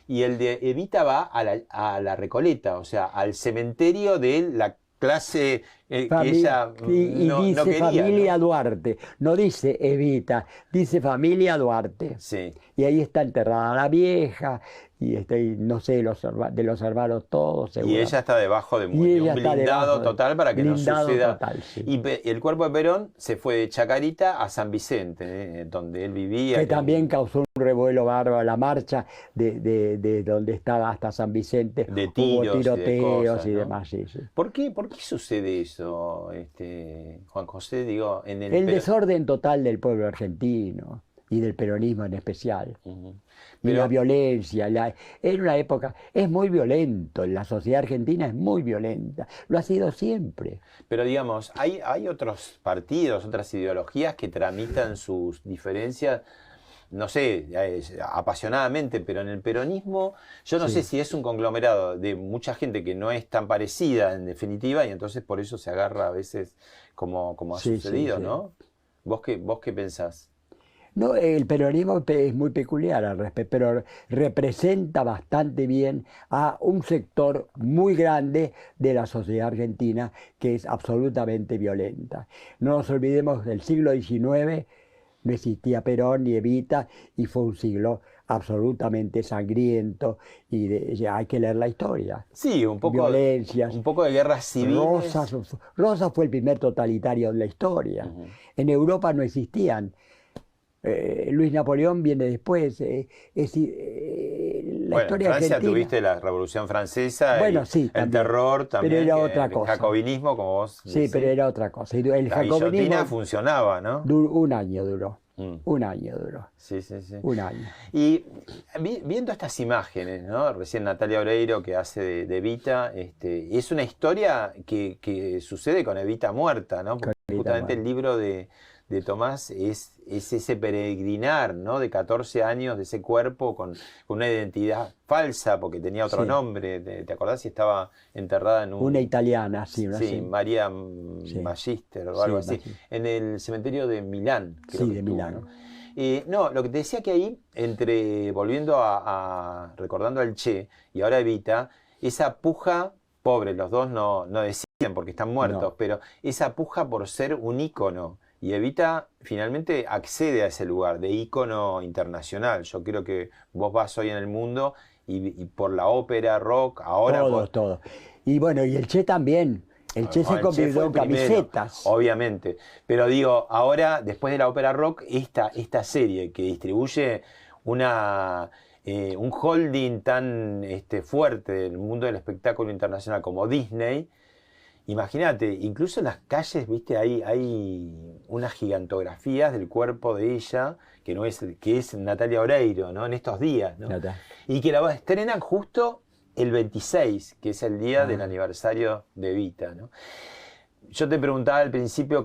y el de Evita va a la Recoleta, o sea, al cementerio de la clase que Fami- ella y no dice quería, familia ¿no? Duarte, no dice Evita, dice familia Duarte. Sí. Y ahí está enterrada la vieja, y no sé, de los hermanos todos, Y seguro. ella está debajo de Y un ella está blindado debajo de- total para que no blindado suceda. total, sí. Y el cuerpo de Perón se fue de Chacarita a San Vicente, donde él vivía. Que también causó un revuelo bárbaro, la marcha de donde estaba hasta San Vicente, De hubo tiros y de tiroteos cosas, y ¿no? demás, sí, sí. ¿Por qué sucede eso, Juan José? Digo, en El desorden total del pueblo argentino y del peronismo en especial. Ujú. Y Pero- la violencia, en una época, es muy violento, la sociedad argentina es muy violenta, lo ha sido siempre. Pero digamos, hay otros partidos, otras ideologías que tramitan sus diferencias, no sé, apasionadamente, pero en el peronismo, yo no Sí. sé si es un conglomerado de mucha gente que no es tan parecida en definitiva, y entonces por eso se agarra a veces como ha Sí, sí, sucedido, sí. ¿no? ¿Vos qué pensás? No, el peronismo es muy peculiar al respecto, pero representa bastante bien a un sector muy grande de la sociedad argentina que es absolutamente violenta. No nos olvidemos del siglo XIX, no existía Perón ni Evita y fue un siglo absolutamente sangriento y ya hay que leer la historia. Sí, un poco, Violencias. un poco de guerras civiles. Rosas fue el primer totalitario de la historia. Ujú. En Europa no existían. Luis Napoleón viene después. La Bueno, en historia Francia argentina. tuviste la Revolución Francesa, Bueno, y sí, el también. terror también, Pero era que otra el cosa. jacobinismo, como vos Sí, decís. pero era otra cosa. El La guillotina jacobinismo funcionaba, ¿no? un año duró. Mm. Un año duró. Sí, sí, sí. Un año. Y viendo estas imágenes, ¿no? Recién Natalia Oreiro que hace de Evita, es una historia que sucede con Evita muerta, ¿no? Porque Evita justamente muerta. el libro de Tomás es ese peregrinar, ¿no? De 14 años de ese cuerpo con una identidad falsa porque tenía otro Sí. nombre. ¿Te acordás si estaba enterrada en un... Una italiana, sí. Una Sí, sí. María Sí. Magister o Sí, algo así, Magister. en el cementerio de Milán. creo Sí, que de estuvo, Milán. ¿no? No, lo que te decía que ahí, volviendo recordando al Che y ahora Evita, esa puja, pobre, los dos no decían porque están muertos, No. pero esa puja por ser un ícono. Y Evita finalmente accede a ese lugar de ícono internacional. Yo creo que vos vas hoy en el mundo y por la ópera, rock, ahora... Todo. Y bueno, y el Che también. El Che No, se el Che convirtió fue en el primero, camisetas. obviamente. Pero digo, ahora, después de la ópera rock, esta serie que distribuye un holding tan fuerte del mundo del espectáculo internacional como Disney, imagínate, incluso en las calles, viste, hay unas gigantografías del cuerpo de ella, que es Natalia Oreiro, ¿no? En estos días, ¿no? Nata. Y que la estrenan justo el 26, que es el día del aniversario de Evita, ¿no? Yo te preguntaba al principio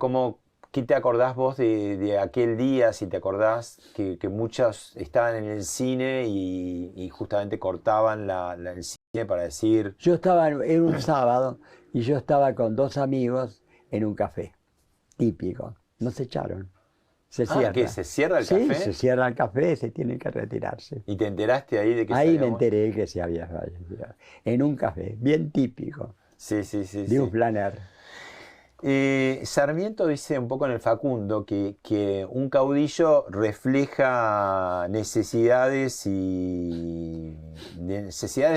¿qué te acordás vos de aquel día? Si te acordás que muchos estaban en el cine y justamente cortaban el cine para decir... Yo estaba en un sábado y yo estaba con dos amigos en un café. Típico. Nos echaron. Se cierra. ¿Qué? ¿Se cierra el Sí, café? se cierra el café, se tienen que retirarse. ¿Y te enteraste ahí de que Ahí se me había muerto? enteré que se había fallecido. En un café, bien típico, Sí. de un flaner. Sarmiento dice un poco en el Facundo que un caudillo refleja necesidades de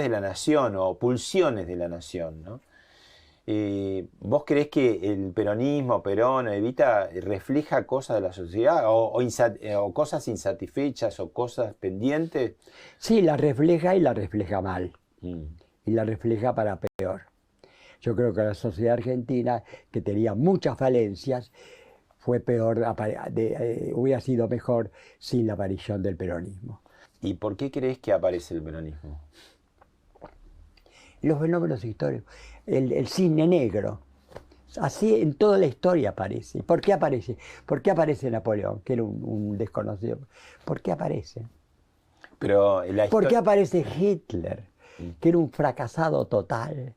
la nación o pulsiones de la nación, ¿no? ¿Vos creés que el peronismo, Perón, Evita refleja cosas de la sociedad o cosas insatisfechas o cosas pendientes? Sí, la refleja y la refleja mal. Mm. Y la refleja para peor. Yo creo que la sociedad argentina, que tenía muchas falencias, fue peor, hubiera sido mejor sin la aparición del peronismo. ¿Y por qué crees que aparece el peronismo? Los fenómenos históricos, el cisne negro, así en toda la historia aparece. ¿Por qué aparece? ¿Por qué aparece Napoleón, que era un desconocido? ¿Por qué aparece? Pero ¿Por qué aparece Hitler, que era un fracasado total?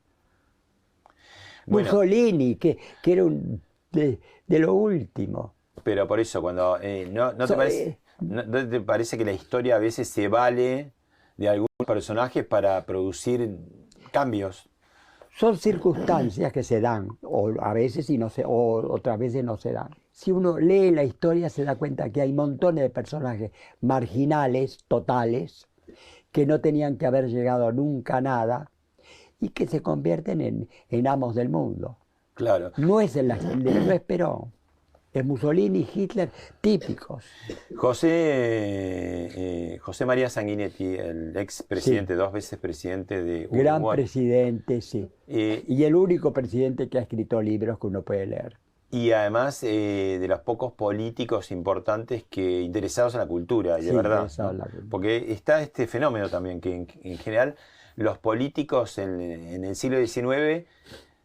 Bueno. Mussolini, que era de lo último. Pero por eso, cuando ¿no te parece que la historia a veces se vale de algunos personajes para producir cambios? son circunstancias que se dan, o a veces y no se, o otras veces no se dan. Si uno lee la historia se da cuenta que hay montones de personajes marginales, totales, que no tenían que haber llegado nunca a nada y que se convierten en amos del mundo. Claro. No es Perón, es Mussolini, Hitler, típicos. José María Sanguinetti, el ex presidente, 2 veces presidente de Uruguay. Gran presidente, sí. Y el único presidente que ha escrito libros que uno puede leer. Y además de los pocos políticos importantes que interesados en la cultura, y de Sí, verdad. interesados en la cultura. Porque está este fenómeno también, que en general los políticos en el siglo XIX,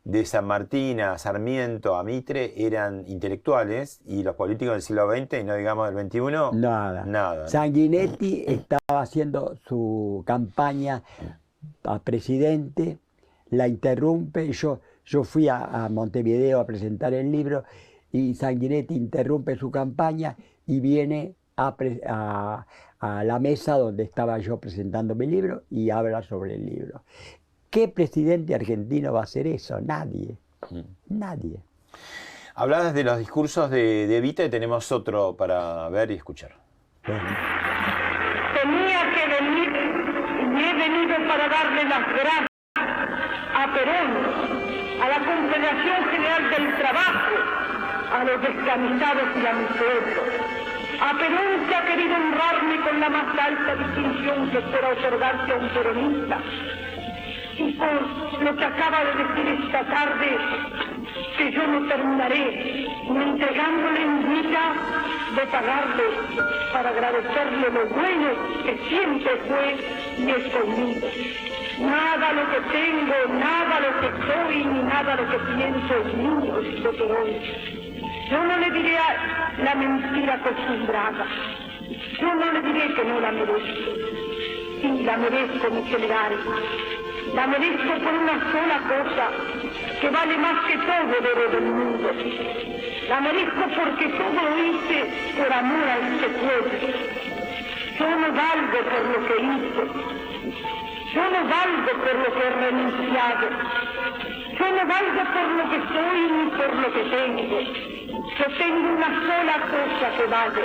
de San Martín a Sarmiento a Mitre, eran intelectuales, y los políticos del siglo XX, y no digamos del XXI, nada. Sanguinetti estaba haciendo su campaña a presidente, la interrumpe, yo fui a Montevideo a presentar el libro, y Sanguinetti interrumpe su campaña y viene a la mesa donde estaba yo presentando mi libro y habla sobre el libro. ¿Qué presidente argentino va a hacer eso? Nadie. Nadie. Hablabas de los discursos de Evita y tenemos otro para ver y escuchar. Tenía que venir y he venido para darle las gracias a Perón, a la Confederación General del Trabajo, a los descamisados y a mi pueblo. A Perón, que ha querido honrarme con la más alta distinción que pueda otorgarse a un peronista. Y por lo que acaba de decir esta tarde, que yo no terminaré ni entregándole en vida de pagarle para agradecerle lo bueno que siempre fue y es conmigo. Nada lo que tengo, nada lo que soy, ni nada lo que pienso es mío, dijo Perón. Yo no le diré la mentira acostumbrada. Yo no le diré que no la merezco. Sí, la merezco, mi general. La merezco por una sola cosa, que vale más que todo el oro del mundo. La merezco porque todo lo hice por amor a este pueblo. Yo no valgo por lo que hice. Yo no valgo por lo que he renunciado. Yo no valgo por lo que soy ni por lo que tengo. Yo tengo una sola cosa que vale.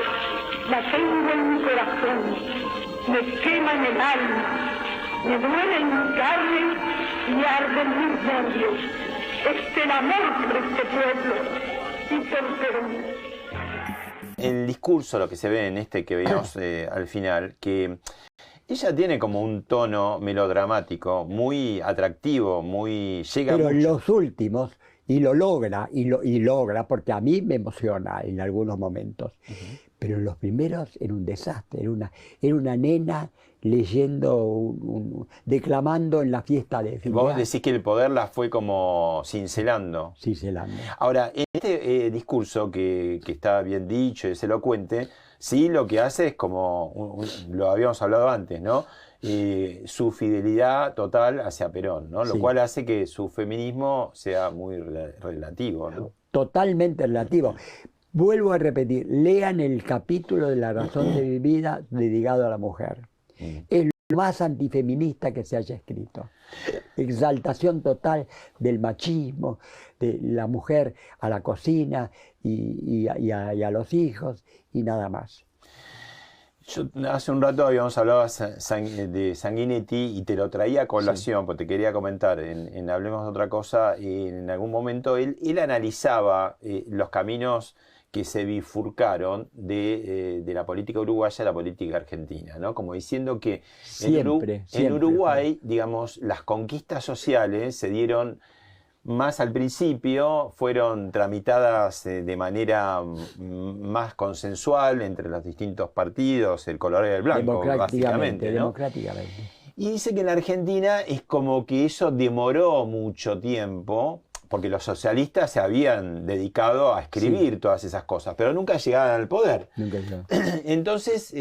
La tengo en mi corazón. Me quema en el alma. Me duele en mi carne y arde en mis nervios. Es el amor por este pueblo y por Perón. El discurso, lo que se ve en este que veíamos al final, que ella tiene como un tono melodramático muy atractivo, llega Pero mucho. en los últimos, y lo logra, y logra, porque a mí me emociona en algunos momentos. Pero en los primeros era un desastre, era una nena leyendo, declamando en la fiesta de fin de Vos año. decís que el poder la fue como cincelando. Cincelando. Ahora, en este discurso que está bien dicho, es elocuente, sí lo que hace es como, lo habíamos hablado antes, ¿no? Su fidelidad total hacia Perón, ¿no? Lo Sí. cual hace que su feminismo sea muy relativo, ¿no? Totalmente relativo. Vuelvo a repetir, lean el capítulo de La razón de mi vida dedicado a la mujer. Es lo más antifeminista que se haya escrito. Exaltación total del machismo, de la mujer a la cocina y a los hijos y nada más. Yo hace un rato habíamos hablado de Sanguinetti y te lo traía a colación, porque te quería comentar, en Hablemos de otra cosa, y en algún momento él analizaba los caminos que se bifurcaron de la política uruguaya a la política argentina, ¿no? Como diciendo que en Uruguay, digamos, las conquistas sociales se dieron más al principio, fueron tramitadas de manera más consensual entre los distintos partidos, el colorado y el blanco, básicamente, ¿no? Democráticamente. Y dice que en la Argentina es como que eso demoró mucho tiempo, porque los socialistas se habían dedicado a escribir todas esas cosas, pero nunca llegaban al poder. Nunca llegó. Entonces,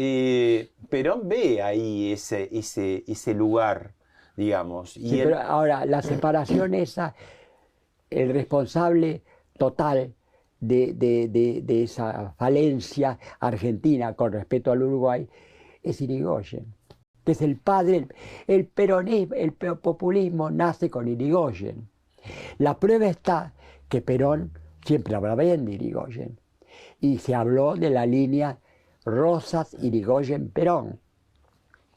Perón ve ahí ese lugar, digamos. Sí, pero ahora, la separación esa, el responsable total de esa falencia argentina con respecto al Uruguay es Irigoyen, que es el padre, el peronismo, el populismo nace con Irigoyen. La prueba está que Perón siempre hablaba bien de Irigoyen. Y se habló de la línea Rosas, Irigoyen, Perón,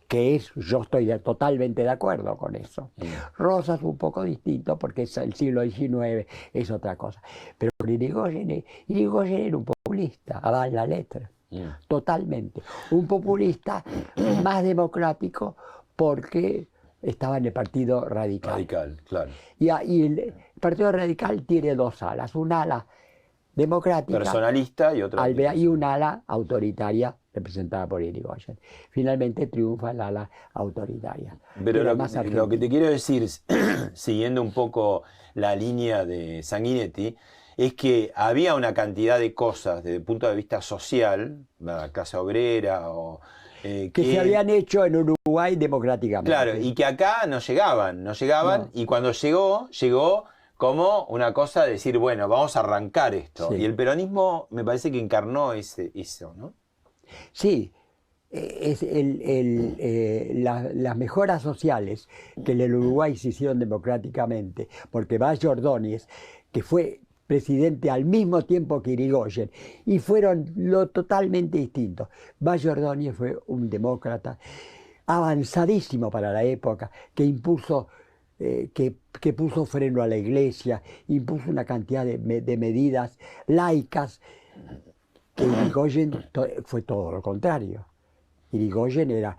que es, yo estoy totalmente de acuerdo con eso. Rosas un poco distinto porque es el siglo XIX, es otra cosa. Pero Irigoyen era un populista, a dar la letra, totalmente. Un populista más democrático porque estaba en el Partido Radical. Radical, claro. Y el Partido Radical tiene dos alas, un ala democrática, personalista y otra y un ala autoritaria representada por Irigoyen. Finalmente triunfa el ala autoritaria. Pero lo que te quiero decir, siguiendo un poco la línea de Sanguinetti, es que había una cantidad de cosas desde el punto de vista social, la clase obrera o... que se habían hecho en Uruguay democráticamente. Claro, y que acá no llegaban, y cuando llegó como una cosa de decir, bueno, vamos a arrancar esto. Sí. Y el peronismo me parece que encarnó eso, ¿no? Sí, es las mejoras sociales que en el Uruguay se hicieron democráticamente, porque Valle Ordóñez, que fue presidente al mismo tiempo que Irigoyen, y fueron lo totalmente distintos. Valle Ordóñez fue un demócrata avanzadísimo para la época, que impuso, que puso freno a la iglesia, impuso una cantidad de medidas laicas, que Irigoyen fue todo lo contrario. Irigoyen era,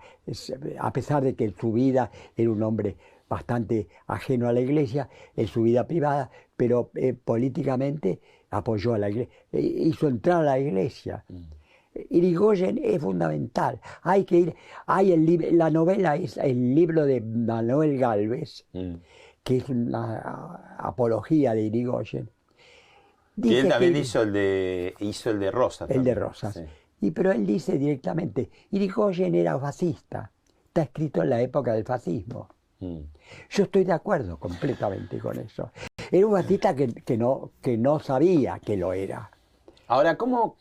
a pesar de que en su vida era un hombre bastante ajeno a la iglesia, en su vida privada, pero políticamente apoyó a la iglesia, hizo entrar a la iglesia. Irigoyen es fundamental. Hay que ir, la novela es el libro de Manuel Gálvez, que es una apología de Irigoyen. Y él también hizo el de Rosas. El de Rosas. Sí. Pero él dice directamente, Irigoyen era fascista. Está escrito en la época del fascismo. Yo estoy de acuerdo completamente con eso. Era un fascista que no sabía que lo era. Ahora, ¿cómo,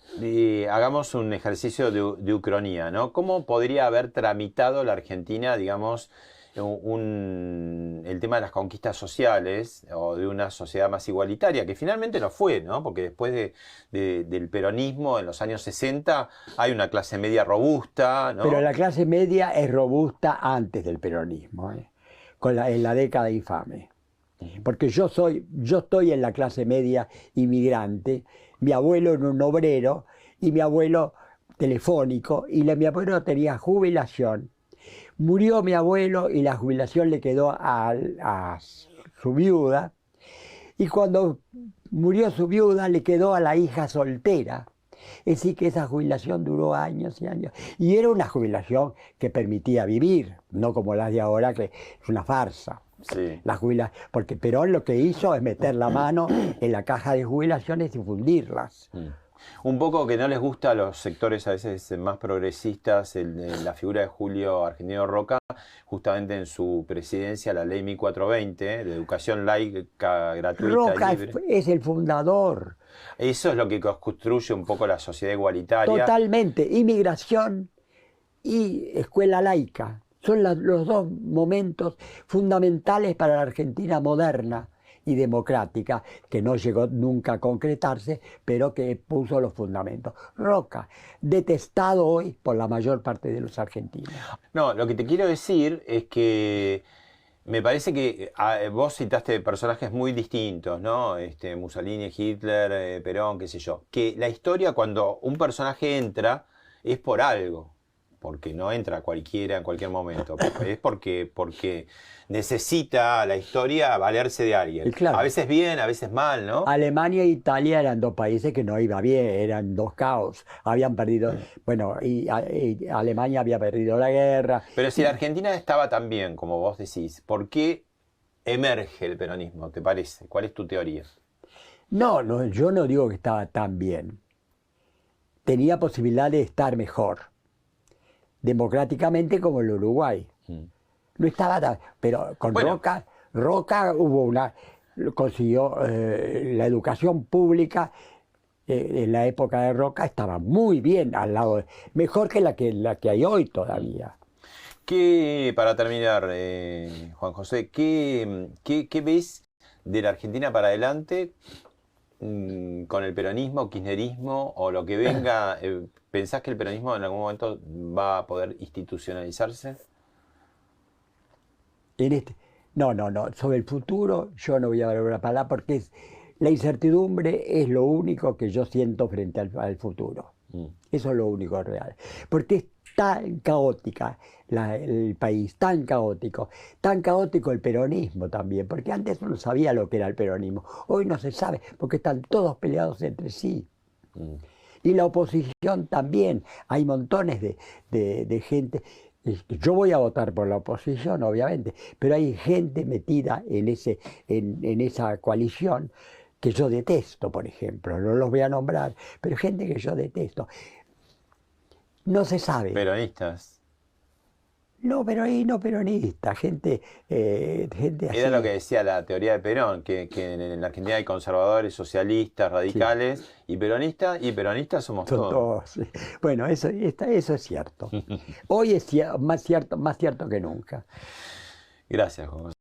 hagamos un ejercicio de ucronía, ¿no? ¿Cómo podría haber tramitado la Argentina, digamos, el tema de las conquistas sociales o de una sociedad más igualitaria, que finalmente lo fue, ¿no? Porque después del peronismo en los años 60 hay una clase media robusta, ¿no? Pero la clase media es robusta antes del peronismo, en la década infame. Porque yo estoy en la clase media inmigrante, mi abuelo era un obrero y mi abuelo telefónico, y mi abuelo tenía jubilación. Murió mi abuelo y la jubilación le quedó a su viuda, y cuando murió su viuda le quedó a la hija soltera. Es decir, que esa jubilación duró años y años. Y era una jubilación que permitía vivir, no como las de ahora, que es una farsa. Sí. Porque Perón lo que hizo es meter la mano en la caja de jubilaciones y fundirlas. Un poco que no les gusta a los sectores a veces más progresistas la figura de Julio Argentino Roca, justamente en su presidencia, la ley 1420 de educación laica, gratuita Roca y libre. Es el fundador. Eso es lo que construye un poco la sociedad igualitaria. Totalmente. Inmigración y escuela laica. Son los dos momentos fundamentales para la Argentina moderna y democrática, que no llegó nunca a concretarse, pero que puso los fundamentos. Roca, detestado hoy por la mayor parte de los argentinos. No, lo que te quiero decir es que me parece que vos citaste personajes muy distintos, ¿no? Mussolini, Hitler, Perón, qué sé yo. Que la historia, cuando un personaje entra, es por algo. Porque no entra cualquiera en cualquier momento. Es porque necesita la historia valerse de alguien. Claro. A veces bien, a veces mal, ¿no? Alemania e Italia eran dos países que no iba bien, eran dos caos. Habían perdido, bueno, y Alemania había perdido la guerra. Pero si la Argentina estaba tan bien, como vos decís, ¿por qué emerge el peronismo, te parece? ¿Cuál es tu teoría? No, yo no digo que estaba tan bien. Tenía posibilidad de estar mejor. Democráticamente como el Uruguay. No estaba tan... Pero con Roca consiguió la educación pública en la época de Roca estaba muy bien al lado, mejor que la que hay hoy todavía. Para terminar, Juan José, ¿qué ves de la Argentina para adelante, con el peronismo, kirchnerismo o lo que venga, ¿pensás que el peronismo en algún momento va a poder institucionalizarse? No. Sobre el futuro yo no voy a hablar una palabra porque la incertidumbre es lo único que yo siento frente al futuro. Eso es lo único real. Porque es tan caótica el país, tan caótico el peronismo también, porque antes uno sabía lo que era el peronismo, hoy no se sabe, porque están todos peleados entre sí. Y la oposición también, hay montones de gente. Yo voy a votar por la oposición, obviamente, pero hay gente metida en esa coalición que yo detesto, por ejemplo, no los voy a nombrar, pero gente que yo detesto. No se sabe. Peronistas. No, pero ahí no peronista, gente así. Era lo que decía la teoría de Perón, que en la Argentina hay conservadores, socialistas, radicales, sí. y peronistas somos todos. Sí. Bueno, eso es cierto. Hoy es más cierto que nunca. Gracias, Juan.